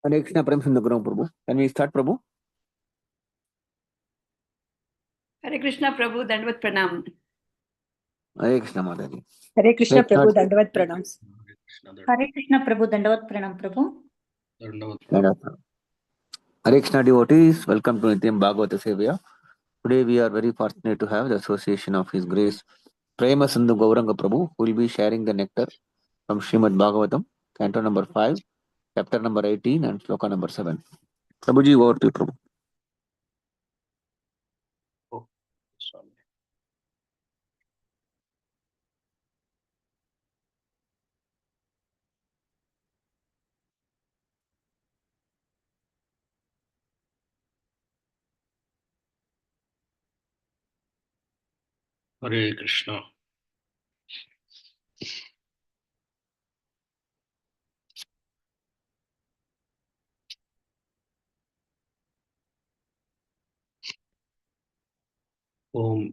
Hare Krishna, Premasindhu Prabhu. Can we start, Prabhu? Hare Krishna Prabhu, Dandavat Pranam. Hare Krishna, Mataji. Hare Krishna Let's Prabhu, start. Dandavat Pranam. Hare Krishna Prabhu, Dandavat Pranam Prabhu. Hare Krishna devotees, welcome to Nityam Bhagavata Sevaya. Today we are very fortunate to have the association of His Grace Premasindhu Gauranga Prabhu, who will be sharing the nectar from Srimad Bhagavatam, canto number 5, chapter number 18 and sloka number 7. Prabhuji, over to you, Prabhu. Hare Krishna. Om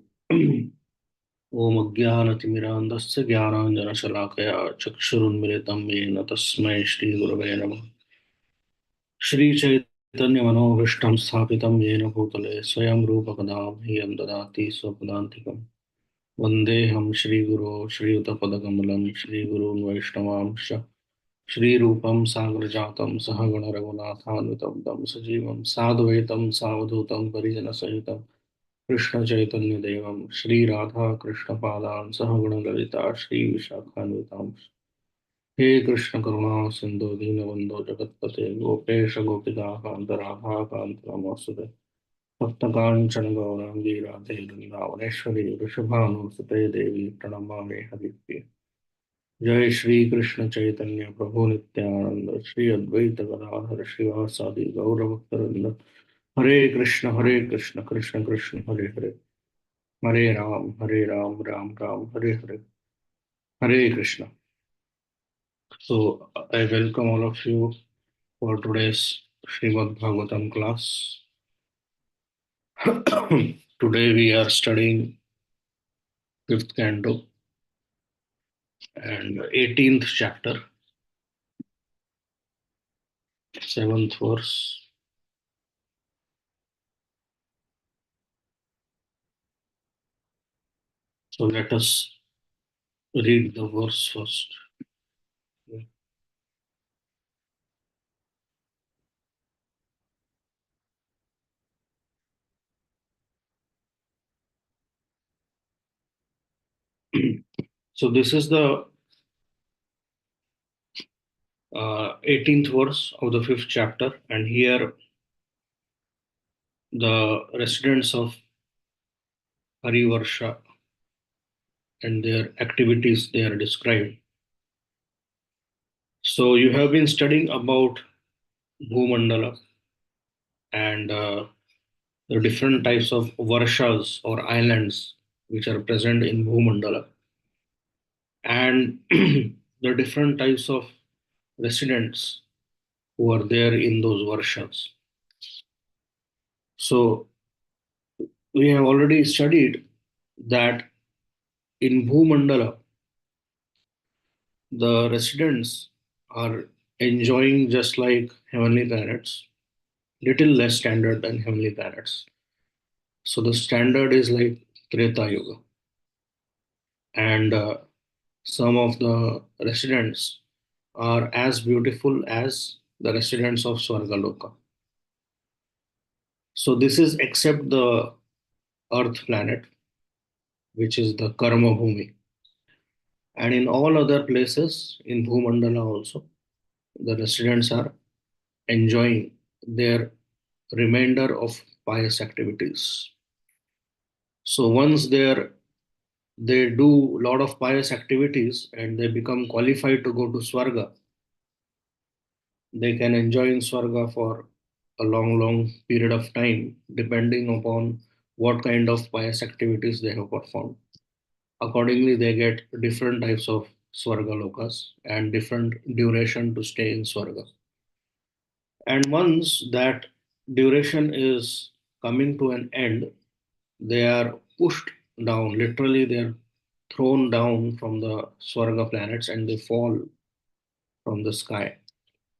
Om Ajnanatimirandasya Jnananjanashalakaya Chakshurunmilitam Yena Tasmai Shri Gurave Namah. Shri Chaitanya Manobhishtam Sthapitam Yena Bhutale Swayam Rupa Kadam Hiyam Dadati Swapadantikam Vandeham Shri Guru Shri Utapadakammalam Shri Gurun Vaishnavamsha Shri Rupam Sagrajatam Sahagana Raghunathanvitam Tam Sajivam Sadvaitam Savadhutam Parijana Sahitam Krishna Chaitanya Devam Shri Radha Krishna Padan Sahaguna Lalita Shri Vishakhanvitam He Krishna Karuna Sindhu Dinabandhu Jagatpate Gopesha Gopika Kanta Radha Kanta Namaste Bhakta Kanchana Gaurangi Radhe Vrindavaneshwari Rishabhanu Sute Devi Pranamami Haripi Jai Shri Krishna Chaitanya Prabhu Nityananda Shri Advaita Gadadhar Srivasadi Gaurabhaktarinda Hare Krishna Krishna Krishna Hare Hare Hare Ram Ram Ram Hare Hare Hare Krishna. So I welcome all of you for today's Srimad Bhagavatam class. Today we are studying 5th canto and 18th chapter, 7th verse. So let us read the verse first. So this is the 18th verse of the 5th chapter, and here the residents of Harivarsha and their activities they are described. So you have been studying about Bhumandala and the different types of varshas or islands which are present in Bhumandala, and the different types of residents who are there in those varshas. So we have already studied that in Bhumandala, the residents are enjoying just like heavenly planets, little less standard than heavenly planets. So the standard is like Treta Yuga, and some of the residents are as beautiful as the residents of Swargaloka. So this is except the Earth planet, which is the Karma Bhumi. And in all other places in Bhumandala also, the residents are enjoying their remainder of pious activities. So once they do a lot of pious activities and they become qualified to go to Swarga, they can enjoy in Swarga for a long period of time, depending upon what kind of pious activities they have performed. Accordingly, they get different types of Swarga lokas and different duration to stay in Swarga. And once that duration is coming to an end, they are pushed down, literally, they are thrown down from the Swarga planets and they fall from the sky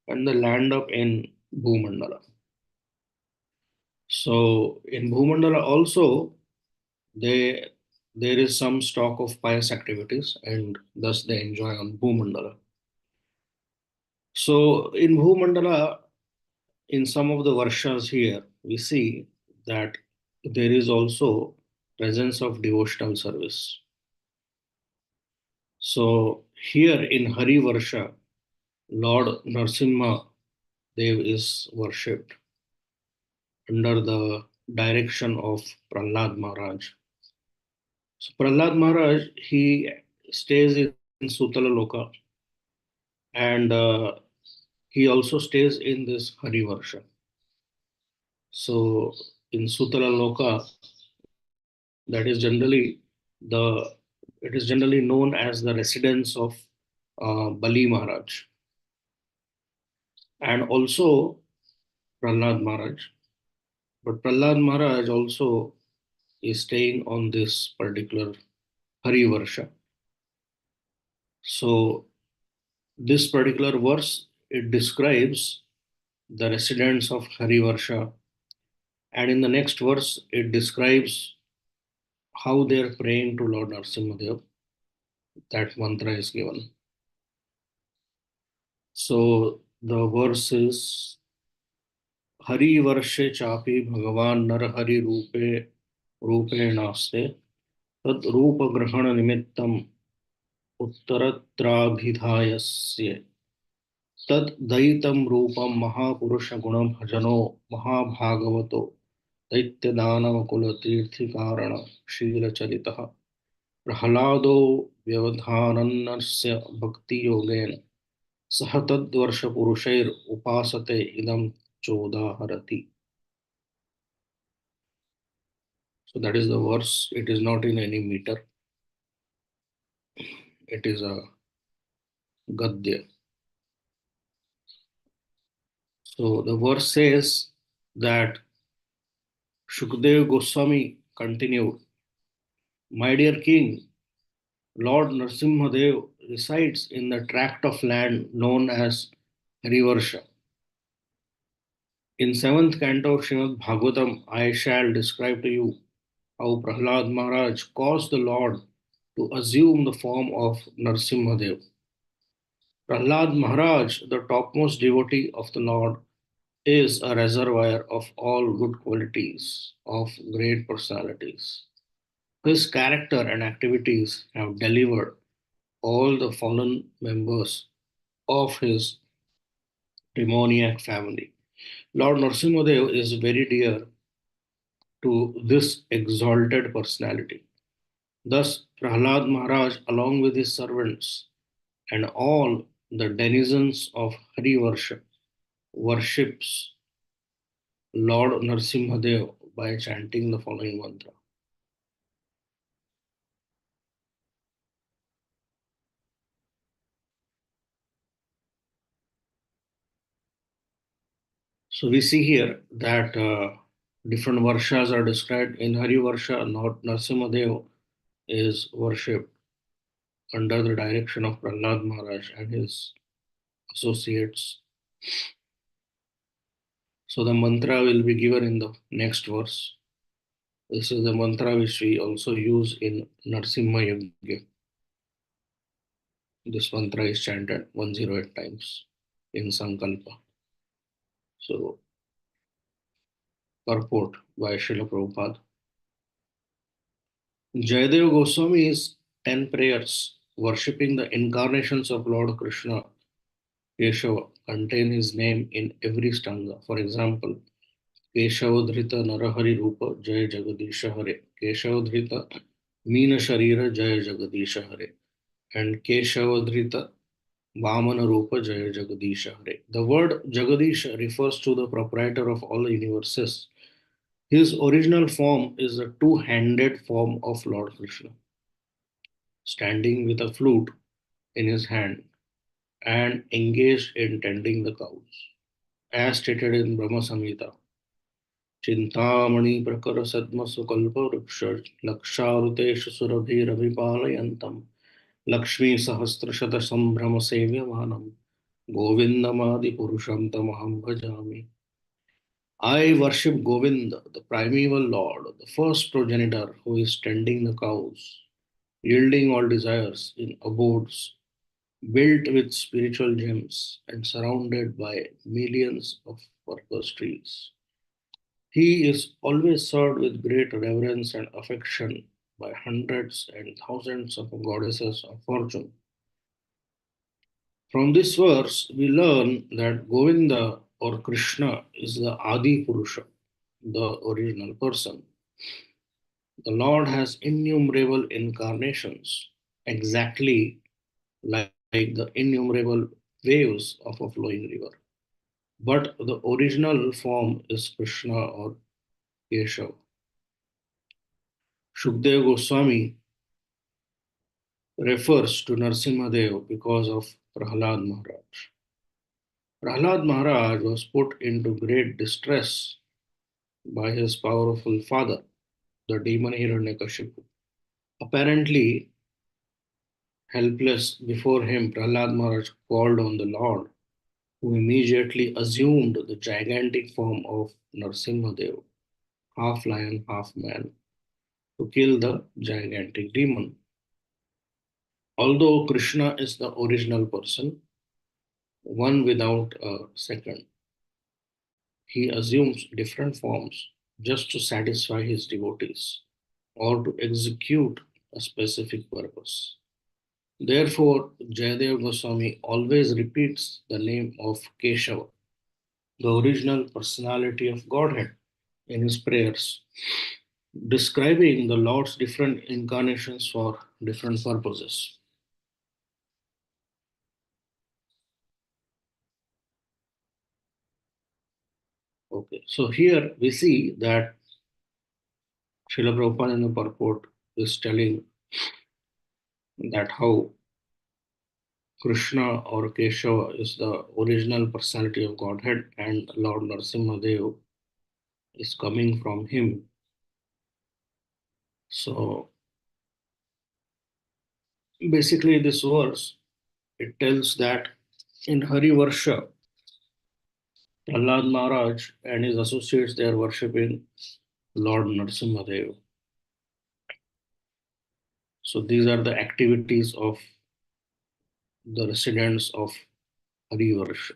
and they land up in Bhumandala. So in Bhumandala also, they there is some stock of pious activities, and thus they enjoy on Bhumandala. So in Bhumandala, in some of the varshas here, we see that there is also presence of devotional service. So here in Hari Varsha, Lord Narsimha Dev is worshipped under the direction of Prahlad Maharaj. So Prahlad Maharaj, he stays in Sutala Loka, and he also stays in this Hari Varsha. So in Sutala Loka, that is generally the it is generally known as the residence of Bali Maharaj and also Prahlad Maharaj. But Prahlad Maharaj also is staying on this particular Hari Varsha. So this particular verse, it describes the residents of Hari Varsha, and in the next verse it describes how they are praying to Lord Narasimhadev. That mantra is given. So the verse is Hari Varshe Chapi Bhagavan Nar Hari Rupe Naste Tad Rupa Grahana Nimittam Uttaratrabhidhayasya Tad Daitam Rupam Mahapurusha Gunam Bhajano Mahabhagavato Daityadanamakula Tirthikarana Shila Charitaha Prahalado Vyavadhanannasya Bhakti Yogena Sah Tadvarsha Purushair Upasate Idam Chodaharati. So that is the verse. It is not in any meter. It is a Gadya. So the verse says that Shukdev Goswami continued, My dear king, Lord Narasimhadev resides in the tract of land known as Harivarsha. In 7th canto of Srimad Bhagavatam, I shall describe to you how Prahlad Maharaj caused the Lord to assume the form of Narasimhadev. Prahlad Maharaj, the topmost devotee of the Lord, is a reservoir of all good qualities of great personalities. His character and activities have delivered all the fallen members of his demoniac family. Lord Narasimhadev is very dear to this exalted personality. Thus, Prahlad Maharaj, along with his servants and all the denizens of Harivarsha, worships Lord Narasimhadev by chanting the following mantra. So we see here that different varshas are described. In Hari Varsha, Lord Narasimhadev is worshipped under the direction of Prahlad Maharaj and his associates. So the mantra will be given in the next verse. This is the mantra which we also use in Narsimha Yagya. This mantra is chanted 108 times in Sankalpa. So, purport by Srila Prabhupada. Jayadev Goswami's 10 prayers worshipping the incarnations of Lord Krishna Keshava contain his name in every stanga. For example, Keshavadhrita Narahari Rupa Jaya Jagadisha Hare, Keshavadhrita Meena Sharira Jaya Jagadisha Hare, and Keshavadhrita Vamana Rupa Jaya Jagadisha Hare. The word Jagadisha refers to the proprietor of all the universes. His original form is the two-handed form of Lord Krishna, standing with a flute in his hand and engaged in tending the cows. As stated in Brahma Samhita, Chintamani Prakara Sadma Sukalpa Ruksha Laksharutesha Surabhirabhipalayantam Lakshmi Sahasrashata Sambrahma Sevyamanam Govindamadi Purusham Tamaham Bhajami. I worship Govinda, the primeval Lord, the first progenitor who is tending the cows, yielding all desires in abodes built with spiritual gems and surrounded by millions of purple trees. He is always served with great reverence and affection by hundreds and thousands of goddesses of fortune. From this verse, we learn that Govinda or Krishna is the Adi Purusha, the original person. The Lord has innumerable incarnations, exactly like the innumerable waves of a flowing river. But the original form is Krishna or Keshav. Shukdev Goswami refers to Narsimhadev because of Prahlad Maharaj. Prahlad Maharaj was put into great distress by his powerful father, the demon Hiranyakashipu. Apparently helpless before him, Prahlad Maharaj called on the Lord, who immediately assumed the gigantic form of Narsimhadev, half lion, half man, to kill the gigantic demon. Although Krishna is the original person, one without a second, he assumes different forms just to satisfy his devotees or to execute a specific purpose. Therefore, Jayadev Goswami always repeats the name of Keshava, the original personality of Godhead, in his prayers, describing the Lord's different incarnations for different purposes. Okay, so here we see that Srila Prabhupada in the purport is telling that how Krishna or Keshava is the original personality of Godhead and Lord Narsimhadev is coming from him. So basically this verse, it tells that in Hari Varsha, Prahlad Maharaj and his associates, they are worshipping Lord Narsimhadev. So these are the activities of the residents of Hari Varsha.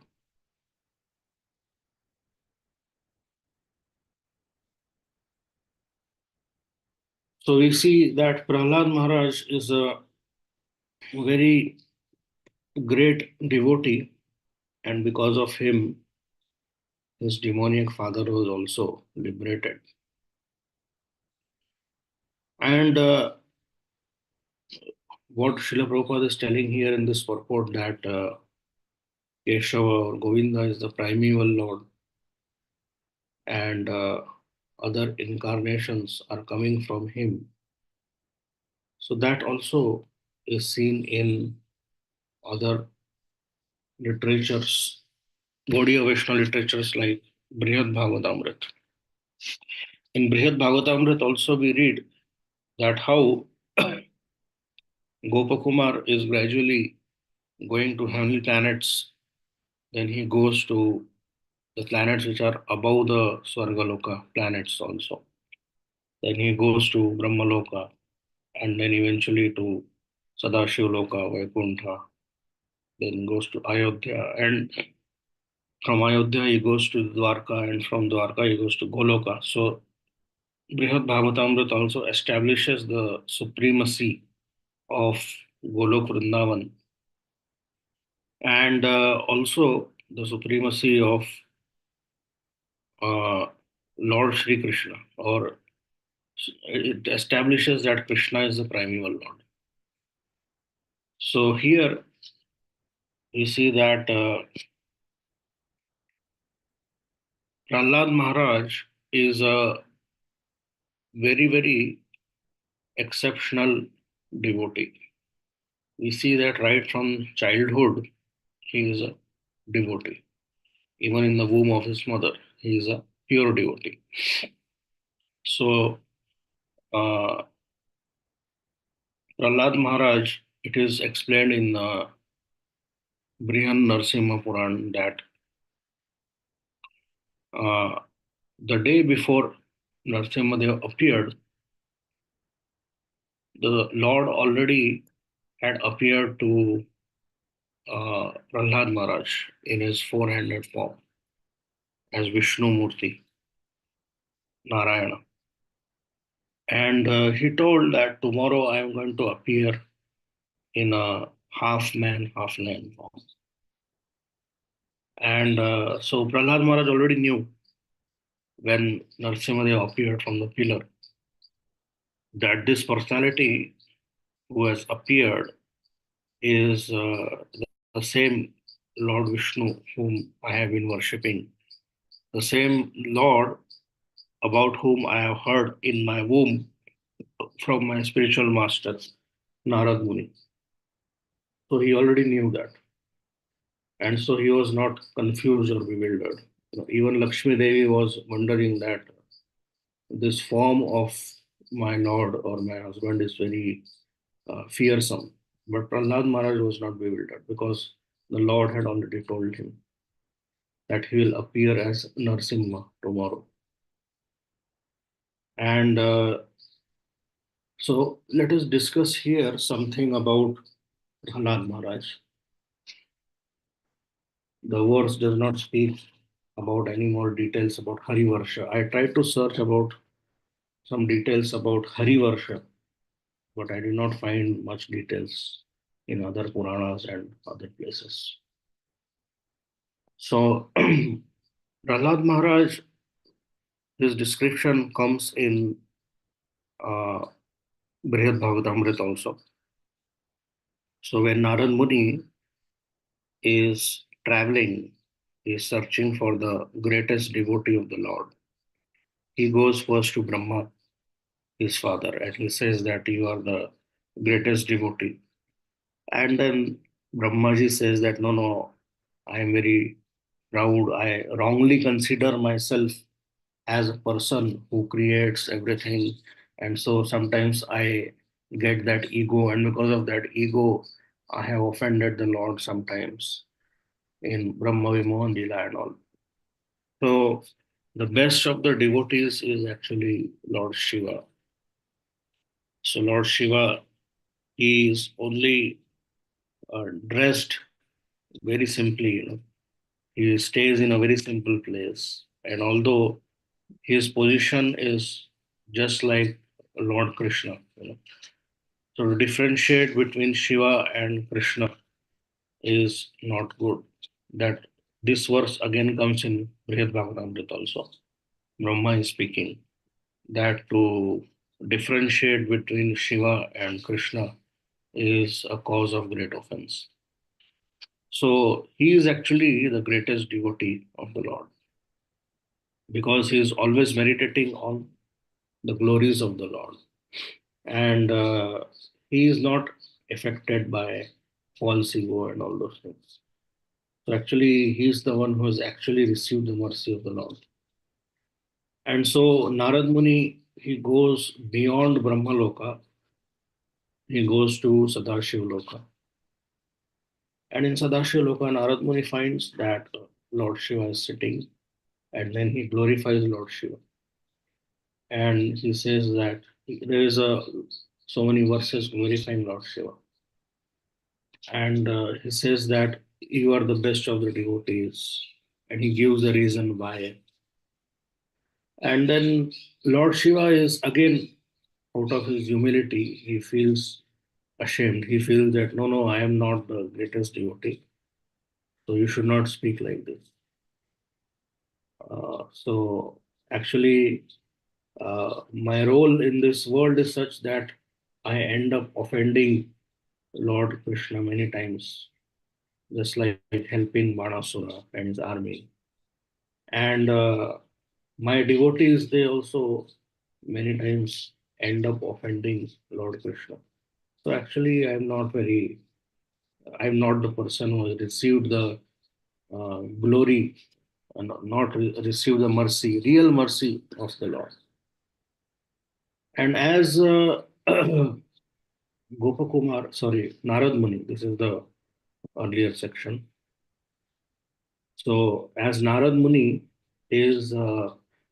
So we see that Prahlad Maharaj is a very great devotee, and because of him, his demoniac father was also liberated. And what Srila Prabhupada is telling here in this purport that Keshava or Govinda is the primeval Lord, and other incarnations are coming from him. So that also is seen in other literatures, Gaudiya Vaishnava literatures like Brihad Bhagavatamrit. In Brihad Bhagavatamrit also we read that how Gopakumar is gradually going to heavenly planets, then he goes to the planets which are above the Swargaloka planets also. Then he goes to Brahmaloka and then eventually to Sadashivaloka, Vaikuntha, then goes to Ayodhya, and from Ayodhya he goes to Dwarka, and from Dwarka he goes to Goloka. So Brihad Bhagavatamrit also establishes the supremacy of Golok Vrindavan and also the supremacy of uh, Lord Sri Krishna, or it establishes that Krishna is the primeval Lord. So here we see that Prahlad Maharaj is a very, very exceptional devotee. We see that right from childhood, he is a devotee. Even in the womb of his mother, he is a pure devotee. So, uh, Prahlad Maharaj, it is explained in Brihan Narsimha Puran that the day before Narsimhadev appeared, the Lord already had appeared to Prahlad Maharaj in his four-handed form as Vishnu Murti, Narayana. And he told that tomorrow I am going to appear in a half man, half lion form. And so Prahlad Maharaj already knew when Narsimhadev appeared from the pillar that this personality who has appeared is the same Lord Vishnu whom I have been worshipping, the same Lord about whom I have heard in my womb from my spiritual masters, Narad Muni. So he already knew that. And so he was not confused or bewildered. Even Lakshmi Devi was wondering that this form of my Lord or my husband is very fearsome. But Prahlad Maharaj was not bewildered because the Lord had already told him that he will appear as Narsimha tomorrow. And so let us discuss here something about Prahlad Maharaj. The verse does not speak about any more details about Hari Varsha. I tried to search about some details about Hari Varsha, but I did not find much details in other Puranas and other places. So Prahlad Maharaj, his description comes in uh, Brihad Bhagavatamrita also. So when Narad Muni is traveling, he is searching for the greatest devotee of the Lord. He goes first to Brahma, his father, and he says that you are the greatest devotee. And then Brahmaji says that no, no, I am very proud. I wrongly consider myself as a person who creates everything. And so sometimes I get that ego, and because of that ego, I have offended the Lord sometimes in Brahma Vimohan Lila and all. So the best of the devotees is actually Lord Shiva. So Lord Shiva, he is only dressed very simply, He stays in a very simple place. And although his position is just like Lord Krishna. So to differentiate between Shiva and Krishna is not good. That this verse again comes in Brihad Bhagavatamrita also. Brahma is speaking that to differentiate between Shiva and Krishna is a cause of great offense. So he is actually the greatest devotee of the Lord because he is always meditating on the glories of the Lord. And he is not affected by false ego and all those things. So actually, he is the one who has actually received the mercy of the Lord. And so Narad Muni, he goes beyond Brahma Loka, he goes to Sadashiva Loka. And in Sadashiva Loka, Narad Muni finds that Lord Shiva is sitting, and then he glorifies Lord Shiva. And he says that there is so many verses glorifying Lord Shiva. And he says that you are the best of the devotees, and he gives the reason why. And then Lord Shiva is again, out of his humility, he feels ashamed. He feels that no, no, I am not the greatest devotee, so you should not speak like this. So actually, my role in this world is such that I end up offending Lord Krishna many times, just like helping Banasura and his army. And my devotees, they also many times end up offending Lord Krishna. So actually, I'm not the person who has received the glory and not received the mercy, real mercy of the Lord. And as Gopakumar, sorry, Narad Muni, this is the earlier section. So as Narad Muni is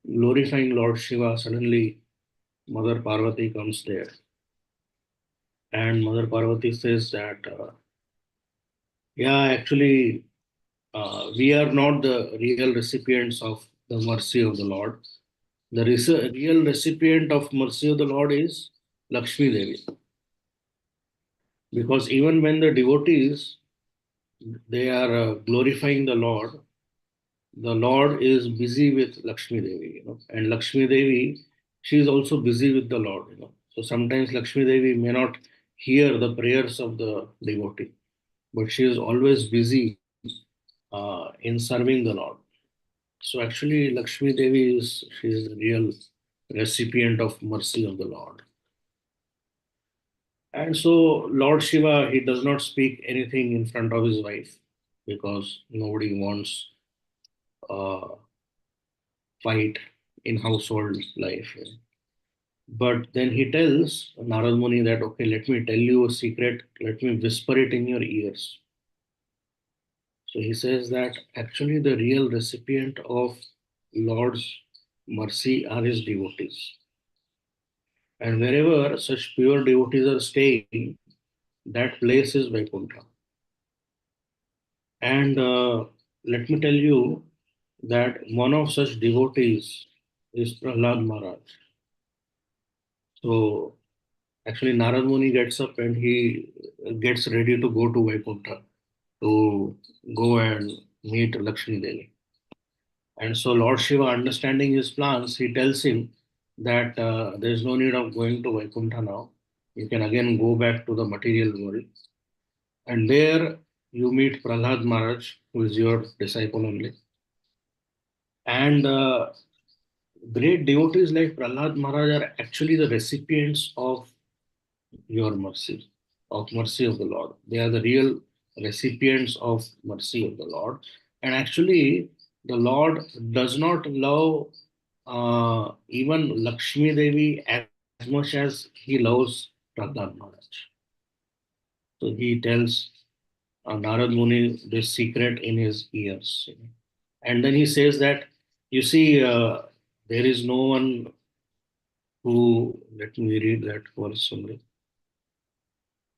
glorifying Lord Shiva, suddenly Mother Parvati comes there. And Mother Parvati says that, yeah, actually, we are not the real recipients of the mercy of the Lord. The real recipient of mercy of the Lord is Lakshmi Devi. Because even when the devotees, they are glorifying the Lord is busy with Lakshmi Devi, and Lakshmi Devi, she is also busy with the Lord. So sometimes Lakshmi Devi may not hear the prayers of the devotee, but she is always busy in serving the Lord. So actually, Lakshmi Devi she is the real recipient of mercy of the Lord. And so Lord Shiva, he does not speak anything in front of his wife because nobody wants fight in household life. But then he tells Narad Muni that, okay, let me tell you a secret, let me whisper it in your ears. So he says that actually the real recipient of Lord's mercy are his devotees. And wherever such pure devotees are staying, that place is Vaikuntha. And let me tell you that one of such devotees is Prahlad Maharaj. So actually, Narad Muni gets up and he gets ready to go to Vaikuntha to go and meet Lakshmi Devi. And so Lord Shiva, understanding his plans, he tells him that there is no need of going to Vaikuntha now. You can again go back to the material world. And there you meet Prahlad Maharaj, who is your disciple only. And great devotees like Prahlad Maharaj are actually the recipients of your mercy, of mercy of the Lord. They are the real recipients of mercy of the Lord. And actually, the Lord does not love even Lakshmi Devi as much as he loves Prahlad Maharaj. So he tells Narad Muni this secret in his ears. And then he says that, you see, there is no one who, let me read that verse only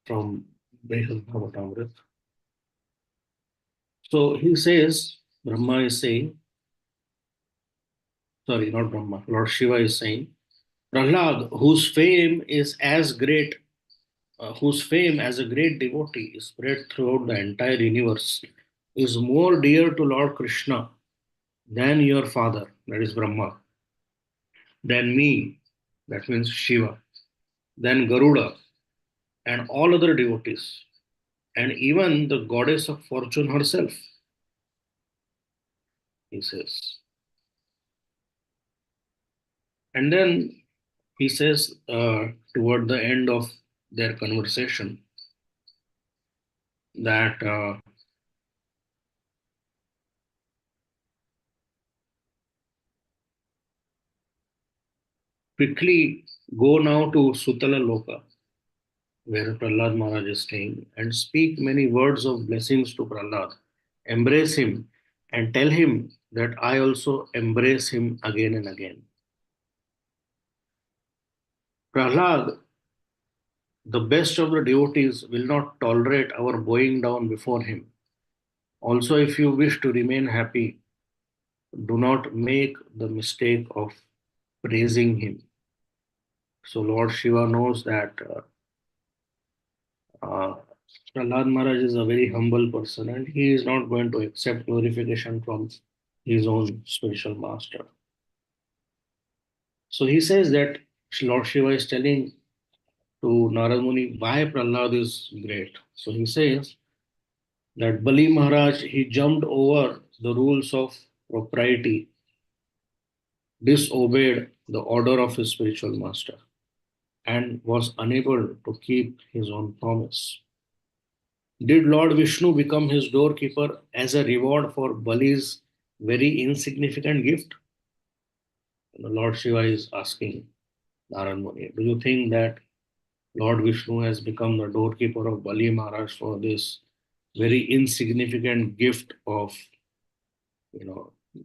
from Bhagavata. So he says, Brahma is saying, sorry, not Brahma, Lord Shiva is saying, Prahlad, whose fame as a great devotee is spread throughout the entire universe, is more dear to Lord Krishna than your father, that is Brahma, than me, that means Shiva, than Garuda, and all other devotees, and even the goddess of fortune herself, he says. And then he says toward the end of their conversation that quickly go now to Sutala Loka, where Prahlad Maharaj is staying, and speak many words of blessings to Prahlad. Embrace him and tell him that I also embrace him again and again. Prahlad, the best of the devotees, will not tolerate our bowing down before him. Also, if you wish to remain happy, do not make the mistake of praising him. So Lord Shiva knows that uh, Prahlad Maharaj is a very humble person and he is not going to accept glorification from his own spiritual master. So he says that Lord Shiva is telling to Narad Muni why Prahlad is great. So he says that Bali Maharaj, he jumped over the rules of propriety, disobeyed the order of his spiritual master, and was unable to keep his own promise. Did Lord Vishnu become his doorkeeper as a reward for Bali's very insignificant gift? The Lord Shiva is asking Narad Muni, do you think that Lord Vishnu has become the doorkeeper of Bali Maharaj for this very insignificant gift of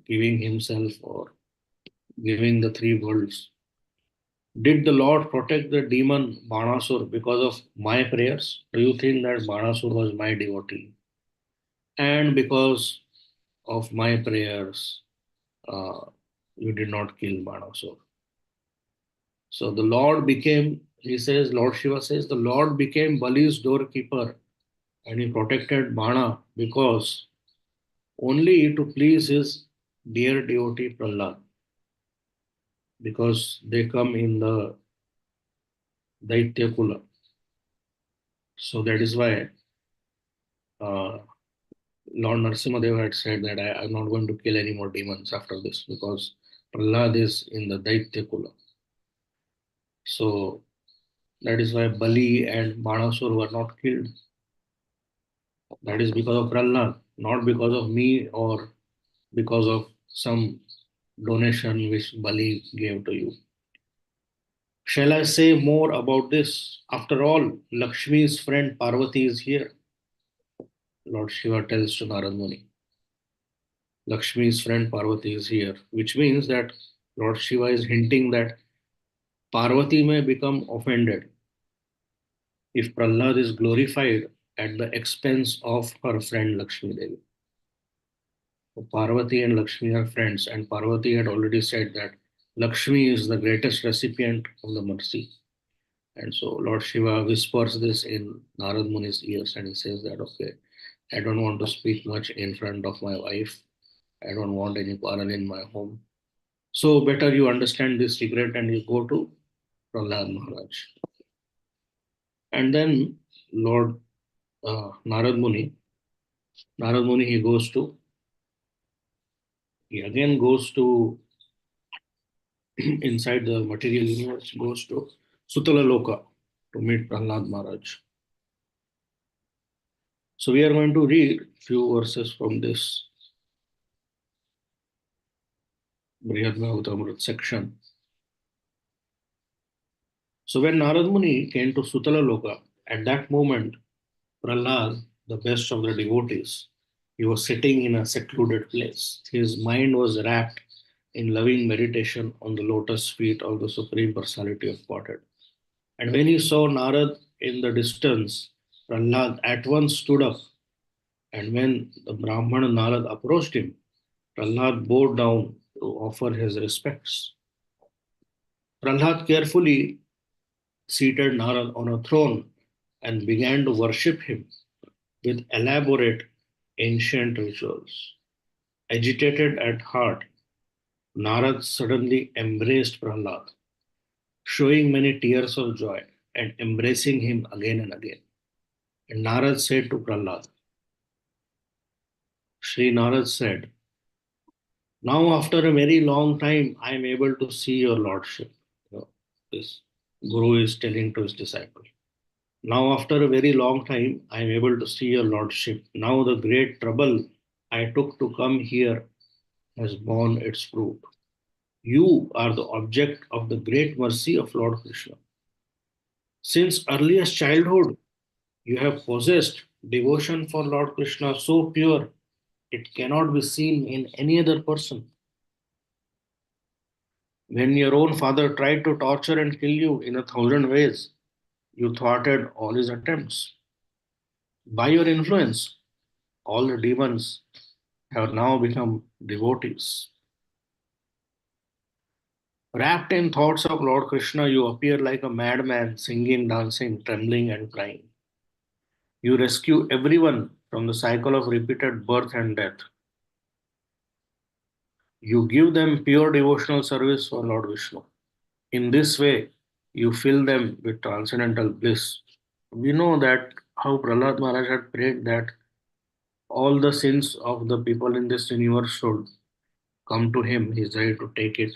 giving himself or giving the three worlds. Did the Lord protect the demon Banasur because of my prayers? Do you think that Banasur was my devotee? And because of my prayers, uh, you did not kill Banasur. So the Lord became, he says, Lord Shiva says, the Lord became Bali's doorkeeper and he protected Bana because only to please his dear devotee Prahlad, because they come in the Daitya Kula. So that is why uh, Lord Narasimhadev had said that I'm not going to kill any more demons after this because Prahlad is in the Daitya Kula. So that is why Bali and Banasur were not killed. That is because of Prahlad, not because of me or because of some donation which Bali gave to you. Shall I say more about this? After all, Lakshmi's friend Parvati is here. Lord Shiva tells to Narad Muni. Lakshmi's friend Parvati is here, which means that Lord Shiva is hinting that Parvati may become offended if Prahlad is glorified at the expense of her friend Lakshmi Devi. So Parvati and Lakshmi are friends, and Parvati had already said that Lakshmi is the greatest recipient of the mercy. And so Lord Shiva whispers this in Narad Muni's ears and he says that, okay, I don't want to speak much in front of my wife. I don't want any quarrel in my home. So better you understand this secret and you go to Prahlad Maharaj. And then Lord Narad Muni, he again goes to inside the material universe, goes to Sutala Loka to meet Prahlad Maharaj. So we are going to read few verses from this Brihad Bhagavatamrita section. So when Narad Muni came to Sutala Loka, at that moment, Prahlad, the best of the devotees, he was sitting in a secluded place. His mind was wrapped in loving meditation on the lotus feet of the Supreme Personality of Godhead. And when he saw Narad in the distance, Prahlad at once stood up. And when the Brahman Narad approached him, Prahlad bowed down to offer his respects. Prahlad carefully seated Narad on a throne and began to worship him with elaborate ancient rituals. Agitated at heart, Narad suddenly embraced Prahlad, showing many tears of joy and embracing him again and again. And Narad said to Prahlad, Sri Narad said, now after a very long time, I am able to see your lordship. This Guru is telling to his disciple. Now, after a very long time, I am able to see your lordship. Now, the great trouble I took to come here has borne its fruit. You are the object of the great mercy of Lord Krishna. Since earliest childhood, you have possessed devotion for Lord Krishna so pure it cannot be seen in any other person. When your own father tried to torture and kill you in 1,000 ways, you thwarted all his attempts. By your influence, all the demons have now become devotees. Wrapped in thoughts of Lord Krishna, you appear like a madman, singing, dancing, trembling, and crying. You rescue everyone from the cycle of repeated birth and death. You give them pure devotional service for Lord Vishnu. In this way, you fill them with transcendental bliss. We know that how Prahlad Maharaj had prayed that all the sins of the people in this universe should come to him. He's ready to take it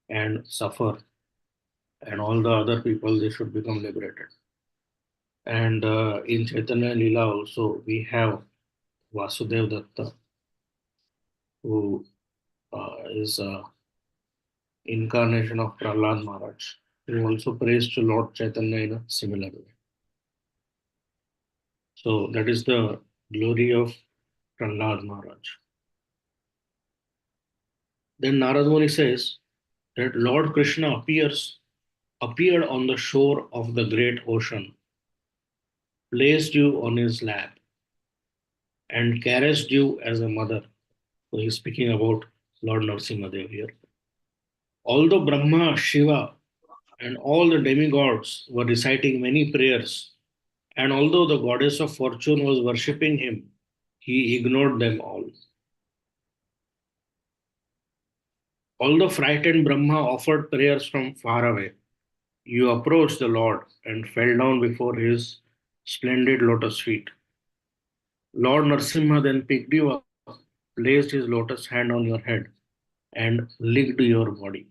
and suffer, and all the other people they should become liberated. And in Chaitanya Leela also we have Vasudev Datta, who is a incarnation of Prahlad Maharaj, who also prays to Lord Chaitanya in a similar way. So that is the glory of Prahlad Maharaj. Then Narad Muni says that Lord Krishna appeared on the shore of the great ocean, placed you on his lap, and caressed you as a mother. So he's speaking about Lord Narasimhadev here. Although Brahma, Shiva, and all the demigods were reciting many prayers, and although the goddess of fortune was worshipping him, he ignored them all. Although frightened Brahma offered prayers from far away, you approached the Lord and fell down before his splendid lotus feet. Lord Narasimha then picked you up, placed his lotus hand on your head, and licked your body.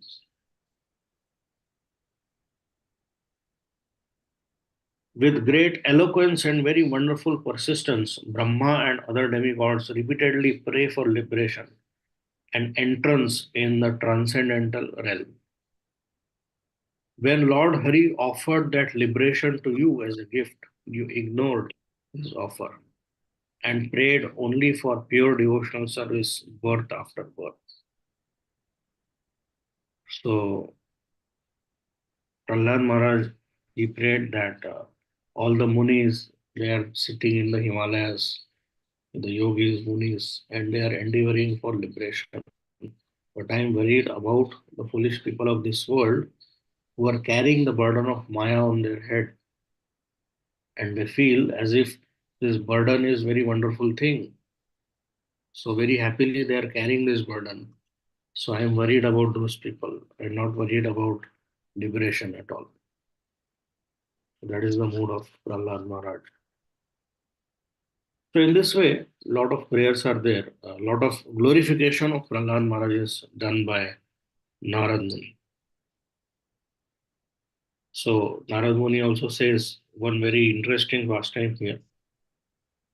With great eloquence and very wonderful persistence, Brahma and other demigods repeatedly pray for liberation and entrance in the transcendental realm. When Lord Hari offered that liberation to you as a gift, you ignored his offer and prayed only for pure devotional service birth after birth. So, Prahlad Maharaj, he prayed that all the munis, they are sitting in the Himalayas, the yogis, munis, and they are endeavoring for liberation. But I am worried about the foolish people of this world who are carrying the burden of Maya on their head, and they feel as if this burden is very wonderful thing. So very happily they are carrying this burden. So I am worried about those people. I'm not worried about liberation at all. That is the mood of Prahlad Maharaj. So in this way, a lot of prayers are there. A lot of glorification of Prahlad Maharaj is done by Narad Muni. So Narad Muni also says one very interesting pastime here.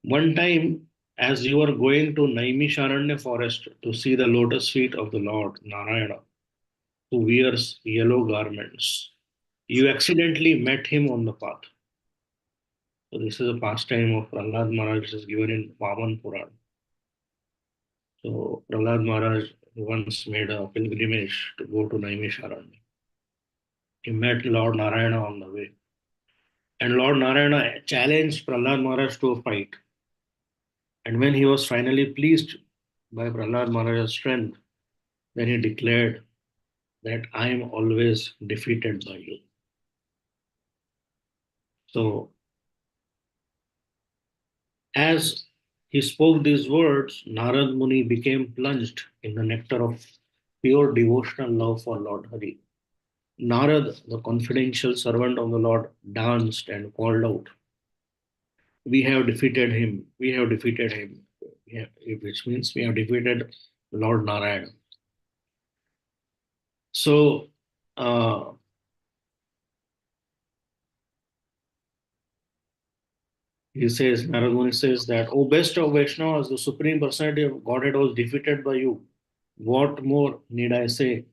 One time, as you are going to Naimisharanya forest to see the lotus feet of the Lord Narayana, who wears yellow garments, you accidentally met him on the path. So this is a pastime of Prahlad Maharaj, which is given in Vaman Puran. So Prahlad Maharaj once made a pilgrimage to go to Naimisharanya. He met Lord Narayana on the way. And Lord Narayana challenged Prahlad Maharaj to a fight. And when he was finally pleased by Prahlad Maharaj's strength, then he declared that I am always defeated by you. So, as he spoke these words, Narad Muni became plunged in the nectar of pure devotional love for Lord Hari. Narad, the confidential servant of the Lord, danced and called out, "We have defeated him, we have defeated him," which means we have defeated Lord Narayana. So, he says, Narad Muni says that, "O best of Vaishnavas, the Supreme Personality of Godhead was defeated by you. What more need I say?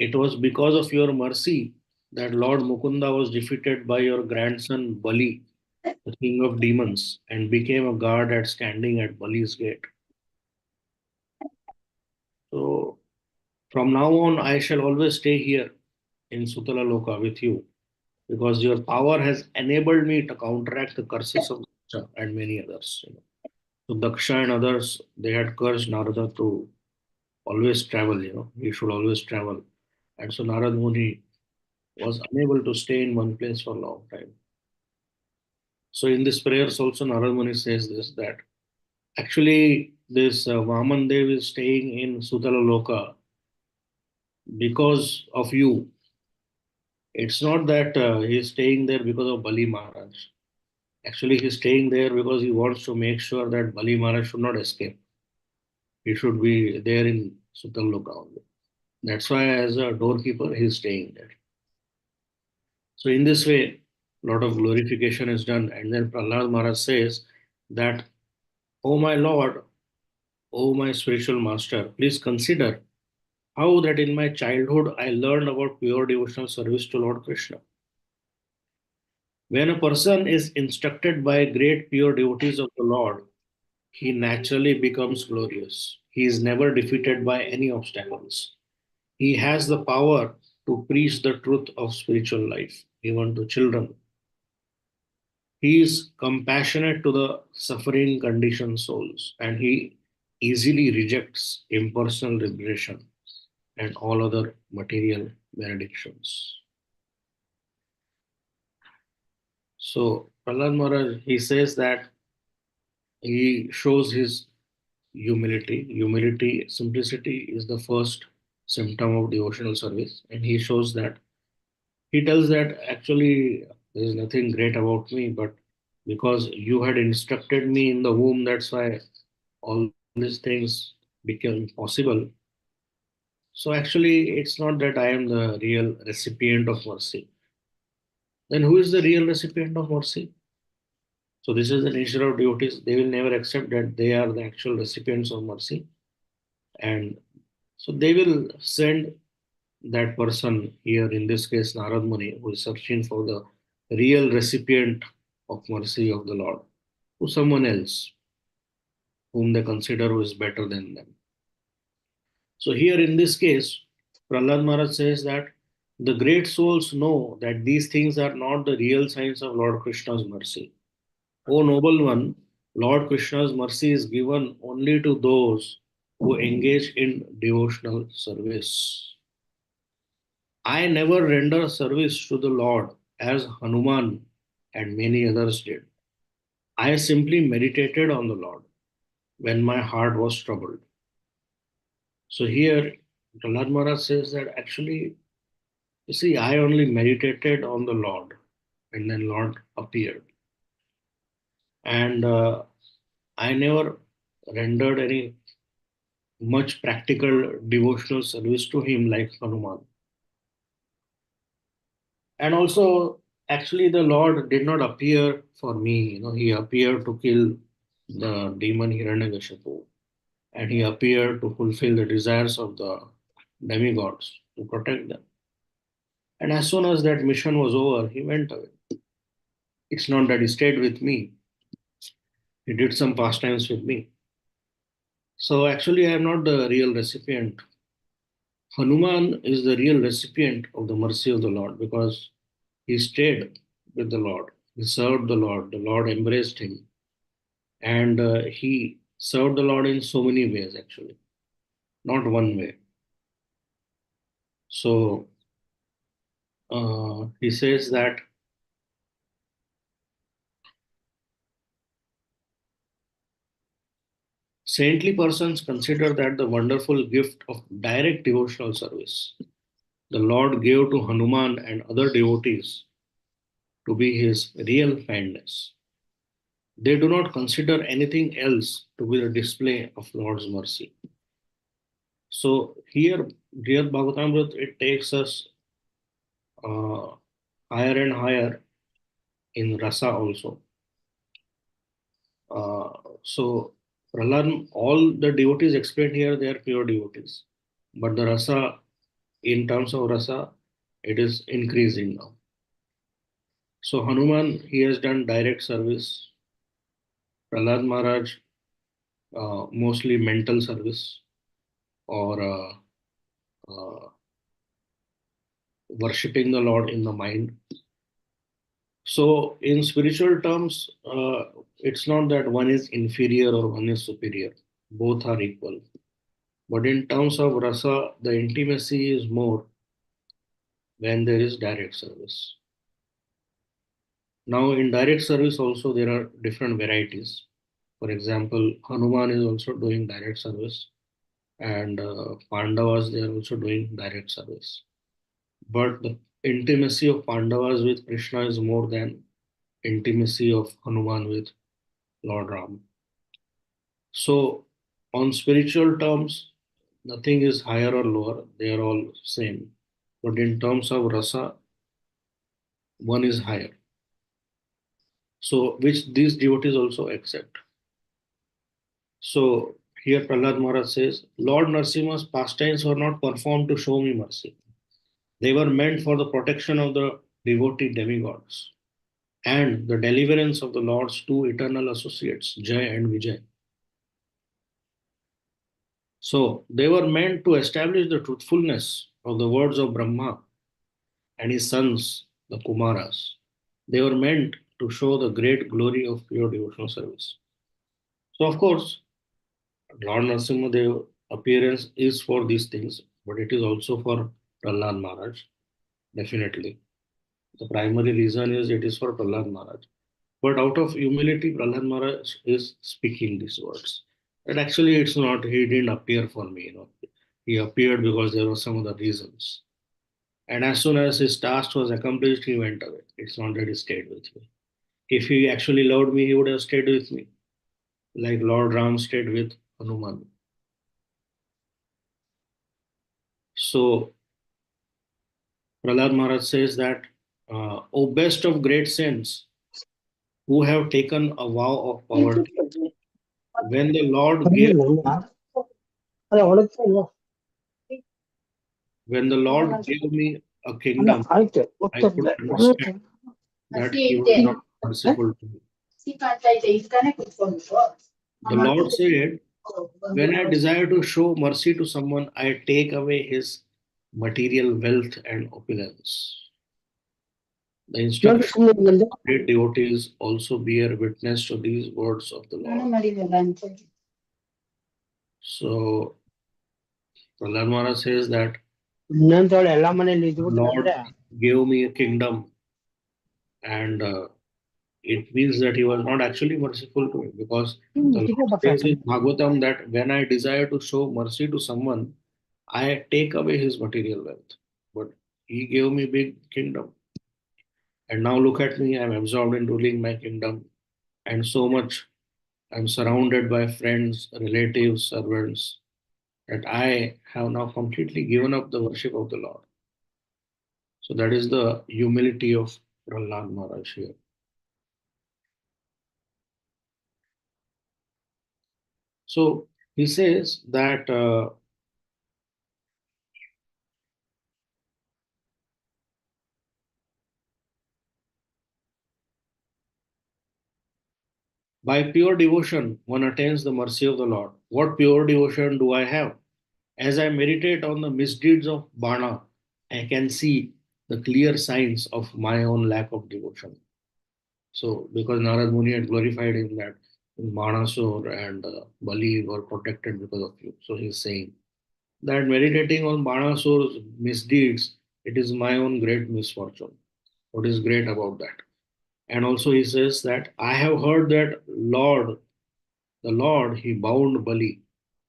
It was because of your mercy that Lord Mukunda was defeated by your grandson Bali, the king of demons, and became a guard at standing at Bali's gate. So from now on, I shall always stay here in Sutala Loka with you, because your power has enabled me to counteract the curses of Daksha and many others." So Daksha and others, they had cursed Narada to always travel, he should always travel. And so Narad Muni was unable to stay in one place for a long time. So in this prayers also Narad Muni says this, that actually this Vaman Dev is staying in Sutala Loka because of you. It's not that he's staying there because of Bali Maharaj. Actually, he's staying there because he wants to make sure that Bali Maharaj should not escape. He should be there in Sutala Loka only. That's why, as a doorkeeper, he's staying there. So, in this way, a lot of glorification is done. And then Prahlad Maharaj says that, "O my Lord, O my spiritual master, please consider how that in my childhood I learned about pure devotional service to Lord Krishna. When a person is instructed by great pure devotees of the Lord, he naturally becomes glorious. He is never defeated by any obstacles. He has the power to preach the truth of spiritual life, even to children. He is compassionate to the suffering conditioned souls, and he easily rejects impersonal liberation and all other material benedictions. So Prahlad Maharaj, he says that he shows his humility. Humility, simplicity is the first symptom of devotional service, and he shows that he tells that actually there is nothing great about me, but because you had instructed me in the womb, that's why all these things became possible. So actually, it's not that I am the real recipient of mercy. Then who is the real recipient of mercy? So this is the nature of devotees. They will never accept that they are the actual recipients of mercy. And so they will send that person here, in this case, Narad Muni, who is searching for the real recipient of mercy of the Lord, to someone else whom they consider who is better than them. So here in this case, Prahlad Maharaj says that the great souls know that these things are not the real signs of Lord Krishna's mercy. O noble one, Lord Krishna's mercy is given only to those who engage in devotional service. I never render service to the Lord as Hanuman and many others did. I simply meditated on the Lord when my heart was troubled. So here, Prahlad Maharaj says that actually, you see, I only meditated on the Lord and then Lord appeared. And I never rendered any much practical devotional service to him like Hanuman. And also, actually, the Lord did not appear for me. He appeared to kill the demon Hiranyakashipu, and he appeared to fulfill the desires of the demigods to protect them. And as soon as that mission was over, he went away. It's not that he stayed with me. He did some pastimes with me. So actually, I am not the real recipient. Hanuman is the real recipient of the mercy of the Lord because he stayed with the Lord. He served the Lord. The Lord embraced him. And he served the Lord in so many ways, actually, not one way. So he says that saintly persons consider that the wonderful gift of direct devotional service the Lord gave to Hanuman and other devotees to be his real kindness. They do not consider anything else to be the display of Lord's mercy. So here, dear Bhagavatamrit, it takes us uh, higher and higher in rasa also. Uh, so Prahlad, all the devotees explained here, they are pure devotees. But the rasa, in terms of rasa, it is increasing now. So Hanuman, he has done direct service. Prahlad Maharaj, mostly mental service or uh, worshipping the Lord in the mind. So in spiritual terms, it's not that one is inferior or one is superior. Both are equal. But in terms of rasa, the intimacy is more when there is direct service. Now, in direct service also there are different varieties. For example, Hanuman is also doing direct service, and Pandavas, they are also doing direct service. But the intimacy of Pandavas with Krishna is more than intimacy of Hanuman with Lord Ram. So, on spiritual terms, nothing is higher or lower, they are all same. But in terms of rasa, one is higher. So, which these devotees also accept. So, here Prahlad Maharaj says, Lord Narasimha's pastimes were not performed to show me mercy. They were meant for the protection of the devotee demigods and the deliverance of the Lord's two eternal associates, Jai and Vijay. So they were meant to establish the truthfulness of the words of Brahma and his sons, the Kumaras. They were meant to show the great glory of pure devotional service. So, of course, Lord Narasimhadev appearance is for these things, but it is also for Prahlad Maharaj, definitely. The primary reason is it is for Prahlad Maharaj. But out of humility, Prahlad Maharaj is speaking these words. And actually, it's not, he didn't appear for me. He appeared because there were some other reasons. And as soon as his task was accomplished, he went away. It's not that he stayed with me. If he actually loved me, he would have stayed with me, like Lord Ram stayed with Hanuman. So Prahlad Maharaj says that, O best of great saints, who have taken a vow of poverty, when the Lord gave when the Lord gave me a kingdom, I could understand that he was not merciful to me. The Lord said, when I desire to show mercy to someone, I take away his material wealth and opulence. The instruction of great devotees also bear witness to these words of the Lord. So, Prahlad Maharaj says that Lord gave me a kingdom, and it means that he was not actually merciful to me, because the Lord says in Bhagavatam that when I desire to show mercy to someone, I take away his material wealth. But he gave me big kingdom. And now look at me, I'm absorbed in ruling my kingdom. And so much I'm surrounded by friends, relatives, servants, that I have now completely given up the worship of the Lord. So that is the humility of Prahlad Maharaj here. So he says that by pure devotion, one attains the mercy of the Lord. What pure devotion do I have? As I meditate on the misdeeds of Bana, I can see the clear signs of my own lack of devotion. So, because Narad Muni had glorified him that Manasur and Bali were protected because of you. So, he's saying that meditating on Banasur's misdeeds, it is my own great misfortune. What is great about that? And also, he says that I have heard that the Lord, he bound Bali,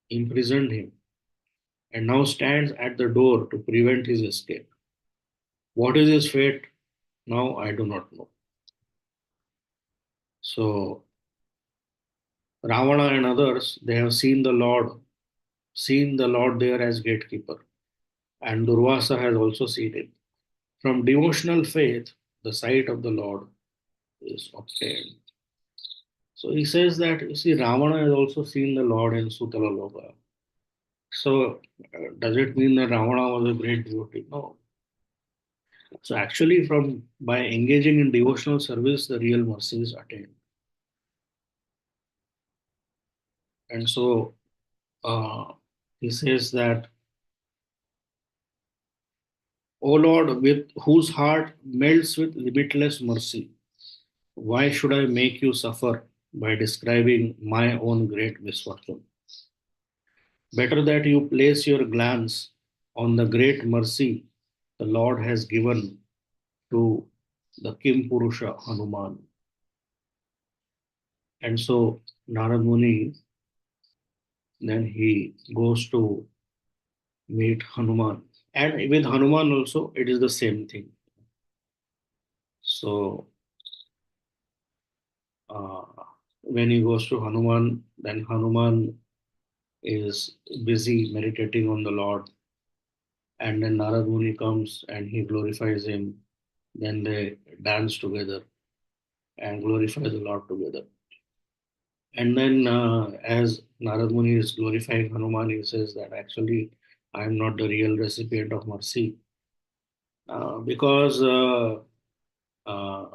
imprisoned him, and now stands at the door to prevent his escape. What is his fate? Now I do not know. So Ravana and others, they have seen the Lord there as gatekeeper, and Durvasa has also seen him. From devotional faith, the sight of the Lord is obtained. So he says that, you see, Ravana has also seen the Lord in Sutala Loka. So does it mean that Ravana was a great devotee? No. So actually, from by engaging in devotional service, the real mercy is attained. And so he says that, O Lord, with whose heart melts with limitless mercy, why should I make you suffer by describing my own great misfortune? Better that you place your glance on the great mercy the Lord has given to the Kim Purusha Hanuman. And so Narad Muni, then he goes to meet Hanuman. And with Hanuman also, it is the same thing. So uh, when he goes to Hanuman, then Hanuman is busy meditating on the Lord. And then Narad Muni comes and he glorifies him. Then they dance together and glorify the Lord together. And then, as Narad Muni is glorifying Hanuman, he says that actually I am not the real recipient of mercy, because uh, the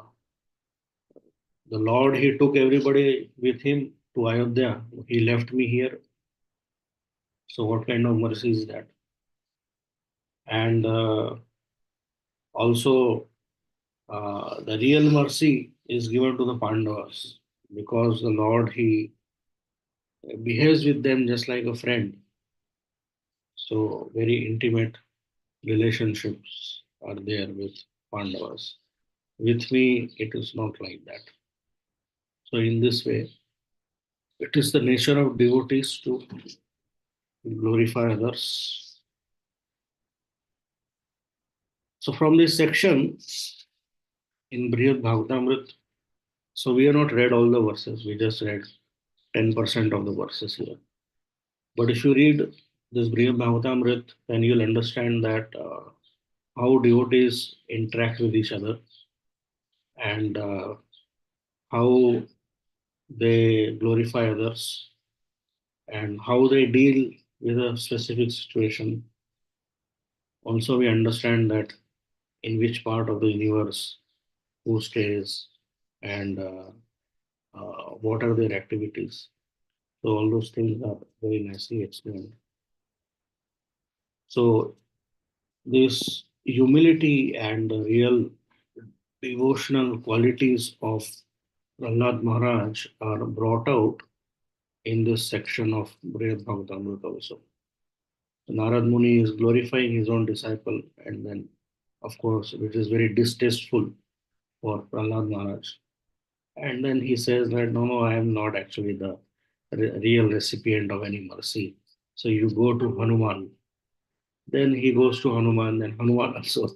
Lord, he took everybody with him to Ayodhya. He left me here. So what kind of mercy is that? And also the real mercy is given to the Pandavas because the Lord, he behaves with them just like a friend. So very intimate relationships are there with Pandavas. With me, it is not like that. So in this way, it is the nature of devotees to glorify others. So from this section in Brihad Bhagavatamrit, so we have not read all the verses, we just read 10% of the verses here. But if you read this Brihad Bhagavatamrit, then you'll understand that how devotees interact with each other and how they glorify others and how they deal with a specific situation. Also, we understand that in which part of the universe who stays and what are their activities. So all those things are very nicely explained. So this humility and the real devotional qualities of Prahlad Maharaj are brought out in this section of Brihad Bhagavatamrita also. Narad Muni is glorifying his own disciple, and then, of course, which is very distasteful for Prahlad Maharaj. And then he says that no, I am not actually the real recipient of any mercy. So you go to Hanuman. Then he goes to Hanuman, then Hanuman also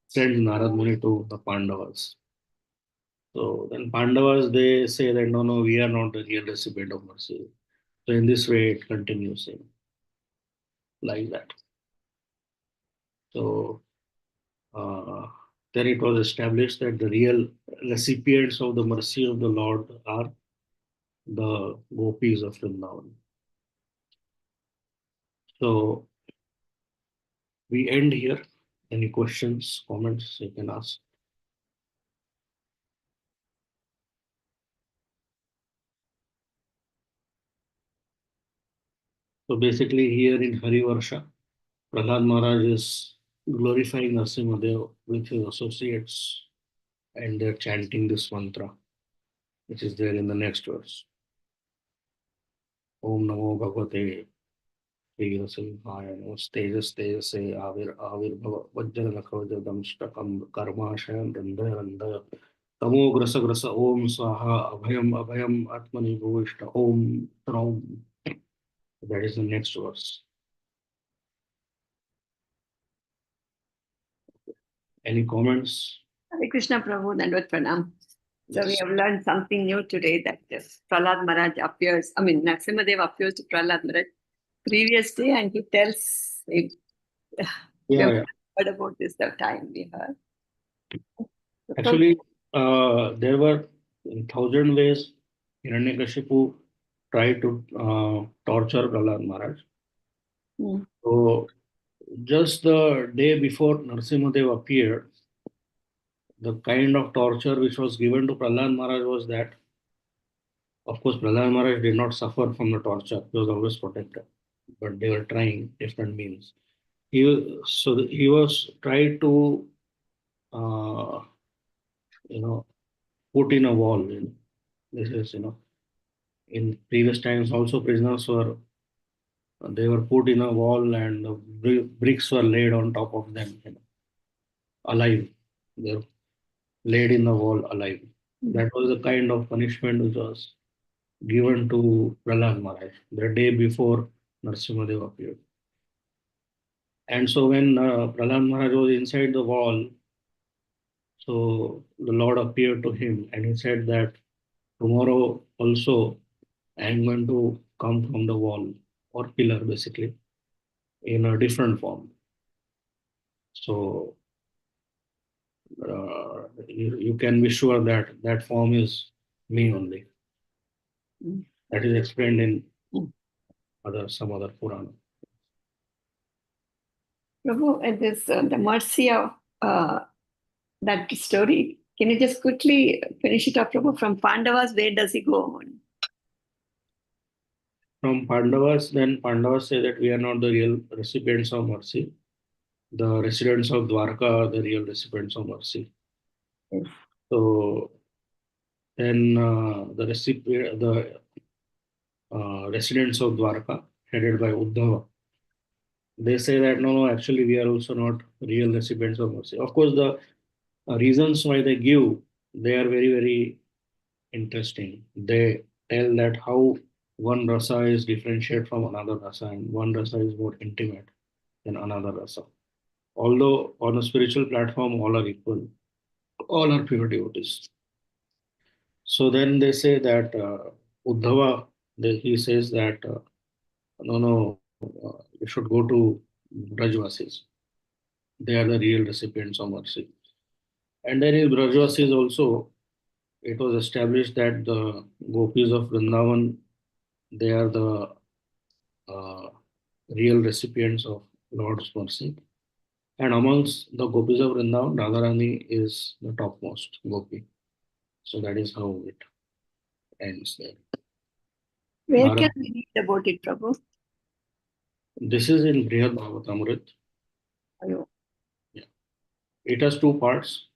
sends Narad Muni to the Pandavas. So then Pandavas, they say that no, we are not the real recipient of mercy. So in this way, it continues like that. So uh, then it was established that the real recipients of the mercy of the Lord are the gopis of Vrindavan. So we end here. Any questions, comments you can ask? So basically here in Hari Varsha, Prahlad Maharaj is glorifying Narasimhadev with his associates and they're chanting this mantra, which is there in the next verse. Om Namo Bhagavate Premasindhu Tejas Tejase Avirbhava Vajra Lakavaja Damshtakam Karmashayam Randha Randha Tamo Grasa Grasa Om Swaha Abhayam Abhayam Atmani Bhuvishta Om Traum. That is the next verse. Any comments? Hare Krishna Prabhu, Dandvat Pranam. So we Yes. have learned something new today that Prahlad Maharaj appears, Narasimhadev appears to Prahlad Maharaj previous day and he tells him, we have Yeah. heard about this the time we heard. So Actually, there were 1,000 ways Hiranyakashipu tried to torture Prahlad Maharaj. Hmm. So just the day before Narasimhadev appeared, the kind of torture which was given to Prahlad Maharaj was that, of course, Prahlad Maharaj did not suffer from the torture. He was always protected, but they were trying different means. He was tried to, uh, put in a wall. This is, in previous times also prisoners were, they were put in a wall and the bricks were laid on top of them, alive. They're laid in the wall alive. That was the kind of punishment which was given to Prahlad Maharaj the day before Narasimhadev appeared. And so when Prahlad Maharaj was inside the wall, so the Lord appeared to him and he said that tomorrow also I am going to come from the wall or pillar basically in a different form. So you can be sure that that form is me only. That is explained in some other Purana. Prabhu, and this the mercy of that story. Can you just quickly finish it up, Prabhu? From Pandavas, where does he go on? from Pandavas, then Pandavas say that we are not the real recipients of mercy. The residents of Dwarka are the real recipients of mercy. Yes. So then the residents of Dwarka, headed by Uddhava, they say that no, actually we are also not real recipients of mercy. Of course, the reasons why they give, they are very, very interesting. They tell that how one rasa is differentiated from another rasa, and one rasa is more intimate than another rasa. Although on a spiritual platform, all are equal, all are pure devotees. So then they say that Uddhava, he says that no, you should go to Brajvasis. They are the real recipients of mercy. And then in Brajvasis also, it was established that the gopis of Vrindavan, they are the uh, real recipients of Lord's mercy. And amongst the gopis of Vrindavan, Radharani is the topmost gopi. So that is how it ends there. Where Narad- can we read about it, Prabhu? This is in Brihad Bhagavatamrit. Ayo. It has two parts,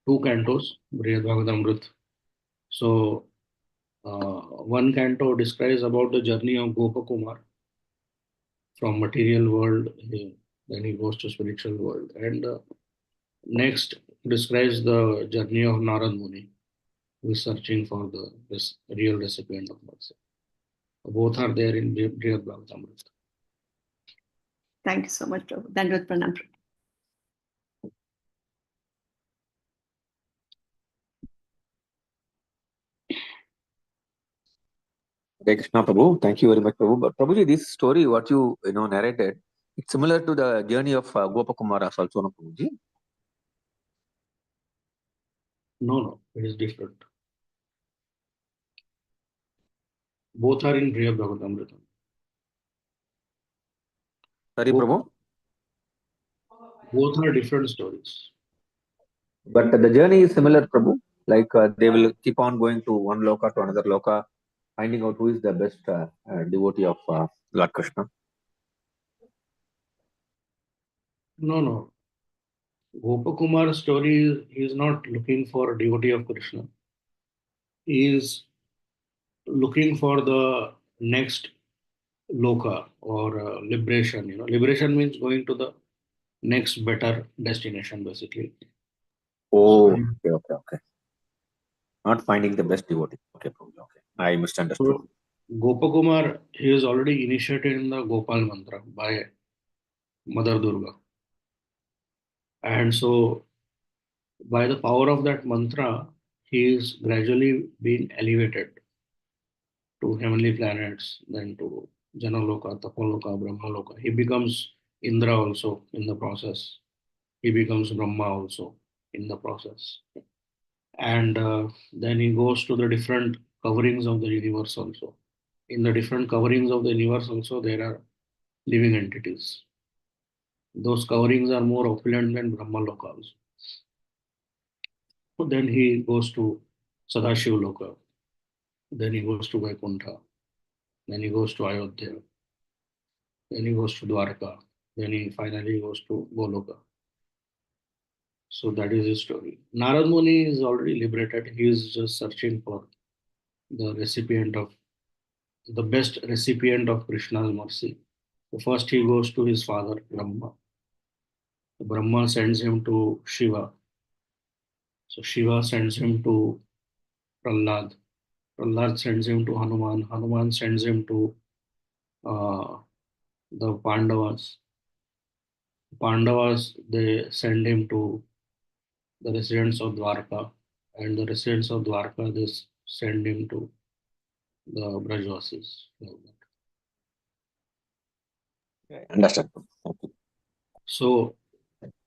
two cantos, Brihad Bhagavatamrit. So one canto describes about the journey of Gopakumar from material world, then he goes to spiritual world. And next describes the journey of Narad Muni, who is searching for this real recipient of mercy. Both are there in Brihad Bhagavatamrit. Thank you so much, Prabhu. Dandavad Pranam. Prabhu. Hare Krishna Prabhu. Thank you very much, Prabhu. But Prabhuji, this story, what you narrated, it's similar to the journey of Gopakumaras also, no, Prabhuji? No, it is different. Both are in Brihad Bhagavatamrit. Sorry, Both, Prabhu. both are different stories. But the journey is similar, Prabhu. Like they will keep on going to one loka to another loka, finding out who is the best devotee of Lord Krishna. No. Gopakumar's story, he is not looking for a devotee of Krishna. He is looking for the next loka or liberation. Liberation means going to the next better destination, basically. Oh, So, okay. Not finding the best devotee. Okay, Prabhu. Okay, I misunderstood. so Gopakumar, he is already initiated in the Gopal mantra by Mother Durga. And so, by the power of that mantra, he is gradually being elevated to heavenly planets, then to Janaloka, Tapaloka, Brahmaloka. He becomes Indra also in the process. He becomes Brahma also in the process. And then he goes to the different coverings of the universe also. In the different coverings of the universe also, there are living entities. Those coverings are more opulent than Brahmaloka also. So then he goes to Sadashiva Loka. Then he goes to Vaikuntha. Then he goes to Ayodhya. Then he goes to Dwarka. Then he finally goes to Goloka. So that is his story. Narad Muni is already liberated. He is just searching for the recipient of the best recipient of Krishna's mercy. So first he goes to his father, Brahma. Brahma sends him to Shiva. So Shiva sends him to Prahlad. Prahlad sends him to Hanuman. Hanuman sends him to uh, the Pandavas. Pandavas, they send him to the residents of Dwarka, and the residents of Dwarka, they send him to the Brajvasis. Understand. Okay. So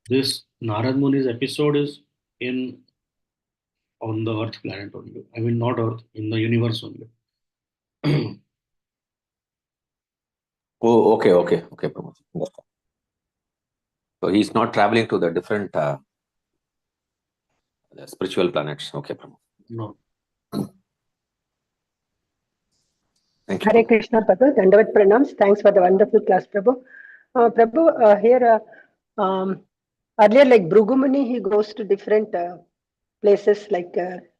this Narad Muni's episode is in on the Earth planet only. I mean, not Earth, in the universe only. Oh, okay, Prabhu. Understand. So he's not traveling to the different the spiritual planets. Okay, Prabhu. No. Thank you. Hare Prabhu. Krishna, Prabhu. Dandavat pranams. Thanks for the wonderful class, Prabhu. Prabhu, here, earlier, like Bhrugumuni, he goes to different places like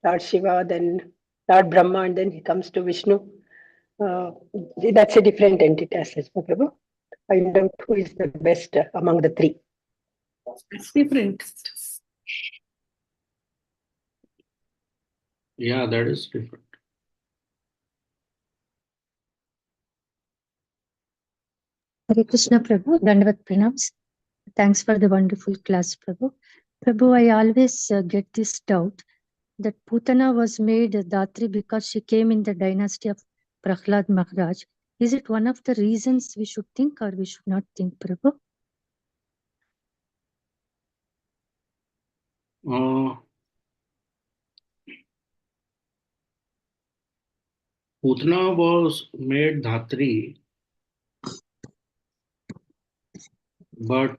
Lord Shiva, then Lord Brahma, and then he comes to Vishnu. That's a different entity, as well, Prabhu. Find out who is the best among the three. It's different. Yeah, that is different. Hare Krishna, Prabhu. Dandavat pranams. Thanks for the wonderful class, Prabhu. Prabhu, I always get this doubt that Putana was made Datri because she came in the dynasty of Prahlad Maharaj. Is it one of the reasons we should think or we should not think, Prabhu? Putana was made Dhatri, but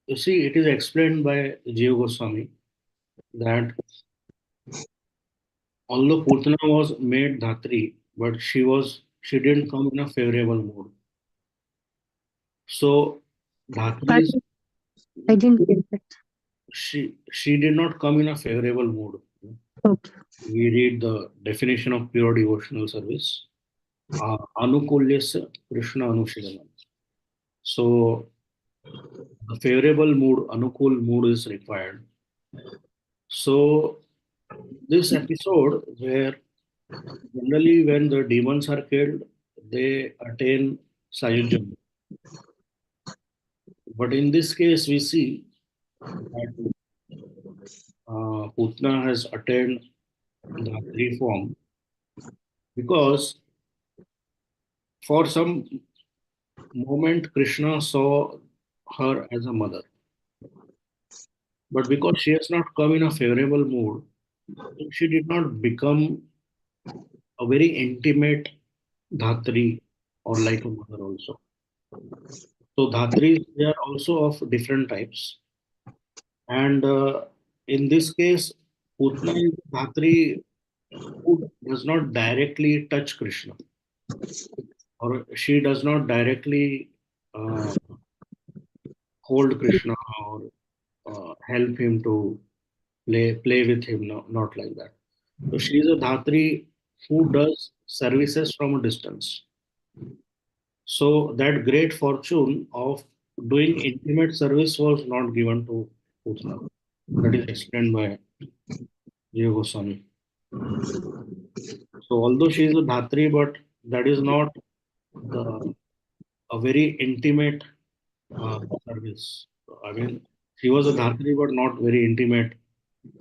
you see, it is explained by Jiva Goswami that although Putana was made Dhatri, but she didn't come in a favorable mood. So Dhatri is, I didn't get that. she did not come in a favorable mood. Okay. We read the definition of pure devotional service. Anukulyasya Krishna Anushilanam. So a favorable mood, Anukul mood is required. So this episode where generally when the demons are killed, they attain Sayujam. But in this case, we see that Putna has attained the three form because for some moment Krishna saw her as a mother. But because she has not come in a favorable mood, she did not become a very intimate Dhatri or like a mother also. So Dhatris, they are also of different types. And in this case, Putna is Dhatri who does not directly touch Krishna, or she does not directly uh, hold Krishna or help him to play with him. No, not like that. So she is a Dhatri who does services from a distance. So that great fortune of doing intimate service was not given to Putna. That is explained by Jiva Goswami. So although she is a Dhatri, but that is not a very intimate service. I mean, she was a Dhatri, but not very intimate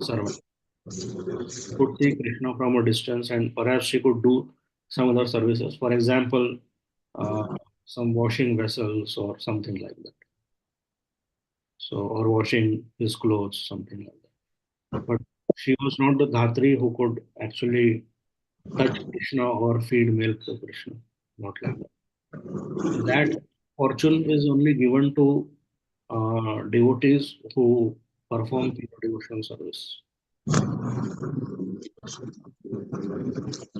servant. She could see Krishna from a distance, and perhaps she could do some other services. For example, uh, some washing vessels or something like that. So, or washing his clothes, something like that. But she was not the Dhatri who could actually touch Krishna or feed milk to Krishna. Not like that. So that fortune is only given to devotees who perform pure devotional service.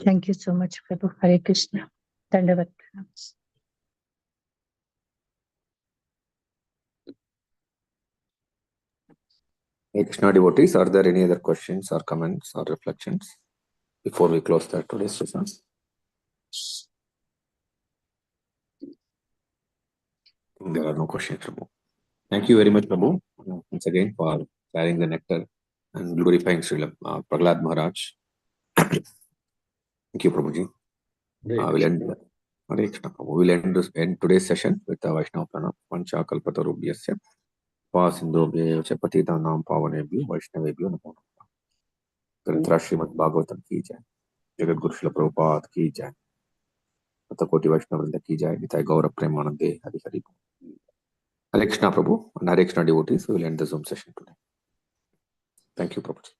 Thank you so much, Prabhu. Hare Krishna. Dandavat pranams. Hey, Krishna devotees, are there any other questions or comments or reflections before we close today's session? There are no questions, Prabhu. Thank you very much, Prabhu, once again for sharing the nectar and glorifying Srila Prahlad Maharaj. Thank you, Prabhuji. We'll end. Hare Krishna, Prabhu. We'll end today's session with the Vaishnava Pranam. Pancha Kalpatarubhyasya Pasindobhya Chapatitanam Pavanebhyo Vaishnavebhyo Namo Namaha. Grantra Srimad Bhagavatam ki jai. Jagat Guru Srila Prabhupada ki jai. Atakoti Vaishnava Vrinda ki jai. Nitai Gaura Premanande Hari Hari. Hare Krishna, Prabhu, and Hare Krishna devotees. We will end the Zoom session today. Thank you, Prabhuji.